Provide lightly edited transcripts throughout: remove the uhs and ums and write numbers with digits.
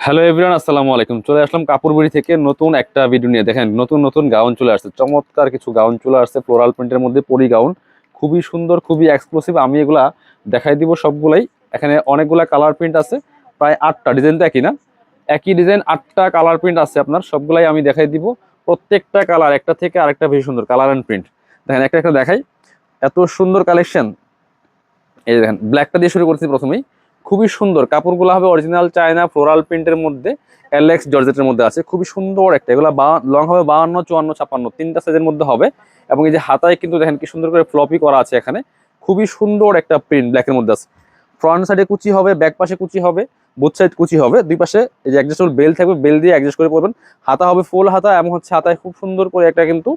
Hello everyone, আসসালামু আলাইকুম। চলে আসলাম কাপড় থেকে নতুন একটা ভিডিও নিয়ে। দেখেন নতুন নতুন গাউন চলে আসছে, চমৎকার কিছু গাউন চলে আসছে ফ্লোরাল প্রিন্টের মধ্যে। পরি গাউন খুবই সুন্দর, খুবই এক্সক্লুসিভ। আমি এগুলা দেখাই দিব সবগুলাই। এখানে অনেকগুলা কালার প্রিন্ট আছে, প্রায় 8টা। ডিজাইন তো একই না, একই ডিজাইন 8টা কালার প্রিন্ট আছে আপনার, সবগুলাই আমি দেখাই দিব। প্রত্যেকটা কালার একটা থেকে আরেকটা বেশি সুন্দর কালার অ্যান্ড প্রিন্ট। দেখেন একটা একটা দেখাই, এত সুন্দর কালেকশন। এই দেখেন ব্ল্যাকটা দিয়ে শুরু করছি প্রথমেই। খুবই সুন্দর কাপড়গুলো হবে অরিজিনাল চায়না ফ্লোরাল প্রিন্টের মধ্যে, এলেক্স জর্জেটের মধ্যে আছে। খুবই সুন্দর একটা, এগুলো লং হবে 52, 54, 56 তিনটা সাইজের মধ্যে হবে। এবং এই যে হাতায় কিন্তু দেখেন কি সুন্দর করে ফ্লপি করা আছে এখানে। খুবই সুন্দর একটা প্রিন্ট ব্ল্যাকের মধ্যে আছে। ফ্রন্ট সাইডে কুচি হবে, ব্যাক পাশে কুচি হবে, বুথ সাইড কুচি হবে, দুই পাশে এই যে অ্যাডজাস্টেবল বেল থাকবে, বেল দিয়ে অ্যাডজাস্ট করে পরবেন। হাতা হবে ফুল হাতা, এবং হচ্ছে হাতায় খুব সুন্দর করে একটা কিন্তু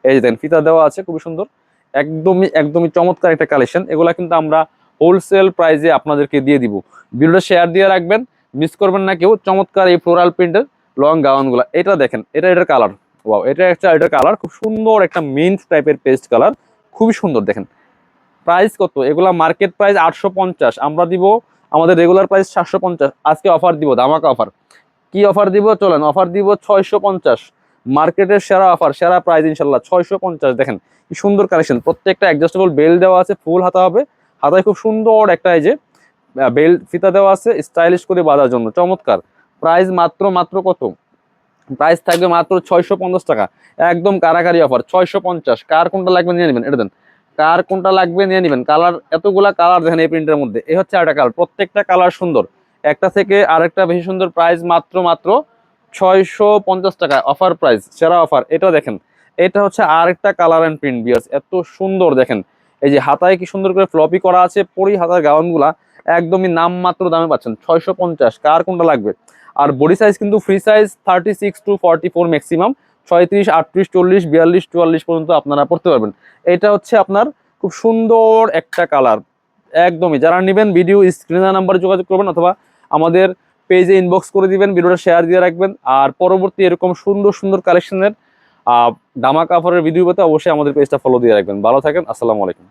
এই যে দেখেন ফিতা দেওয়া আছে, খুবই সুন্দর। একদমই একদমই চমৎকার একটা কালেকশন। এগুলা কিন্তু আমরা হোলসেল প্রাইসে আপনাদেরকে দিয়ে দিব। ভিডিওটা শেয়ার দিয়ে রাখবেন, মিস করবেন না কেউ। চমৎকার এই ফ্লোরাল প্রিন্টের লং গাউনগুলো। এটা দেখেন, এটার কালার, ওয়াও, এটা একটা এটার কালার খুব সুন্দর, একটা মিন্ট টাইপের পেস্ট কালার, খুবই সুন্দর। দেখেন প্রাইস কত, এগুলা মার্কেট প্রাইস 850, আমরা দিব আমাদের রেগুলার প্রাইস 750। আজকে অফার দিব, ধামাকা অফার। কি অফার দিব চলেন, অফার দিব 650। মার্কেটের সেরা অফার, সেরা প্রাইস ইনশাল্লাহ 650। দেখেন কি সুন্দর কালেকশন, প্রত্যেকটা অ্যাডজাস্টেবল বেল দেওয়া আছে, ফুল হাতা হবে। হাতায় খুব সুন্দর একটা এই যে বেল ফিতা দেওয়া আছে স্টাইলিশ করে বাঁধার জন্য, চমৎকার। প্রাইস মাত্র মাত্র কত, প্রাইস থাকবে মাত্র 650 টাকা। একদম কারাকারি অফার 650। কার কোনটা লাগবে নিয়ে নেবেন, এটা দেন। কার কোনটা লাগবে নিয়ে নেবেন। কালার এতগুলা কালার দেখেন এই প্রিন্টের মধ্যে। এই হচ্ছে আরেকটা কালার, প্রত্যেকটা কালার সুন্দর, একটা থেকে আরেকটা বেশি সুন্দর। প্রাইস মাত্র মাত্র 650 টাকা, অফার প্রাইস, সেরা অফার। এটা দেখেন, এটা হচ্ছে আরেকটা কালার অ্যান্ড প্রিন্ট বিয়ার্স, এত সুন্দর। দেখেন এই যে হাতায় কি সুন্দর করে ফ্লপি করা আছে, পরি হাতার গাউনগুলা একদমই নামমাত্র দামে পাচ্ছেন 650। কার কোনটা লাগবে। আর বডি সাইজ কিন্তু ফ্রি সাইজ 36 to 44 ম্যাক্সিমাম, 36, 38, 40, 42, 44 পর্যন্ত আপনারা পড়তে পারবেন। এটা হচ্ছে আপনার খুব সুন্দর একটা কালার। একদমই যারা নেবেন ভিডিও স্ক্রিনার নাম্বারে যোগাযোগ করবেন, অথবা আমাদের পেজে ইনবক্স করে দিবেন, ভিডিওটা শেয়ার দিয়ে রাখবেন। আর পরবর্তী এরকম সুন্দর সুন্দর কালেকশনের ধামাকা অফারের ভিডিও পেতে অবশ্যই আমাদের পেজটা ফলো দিয়ে রাখবেন। ভালো থাকেন, আসসালামু আলাইকুম।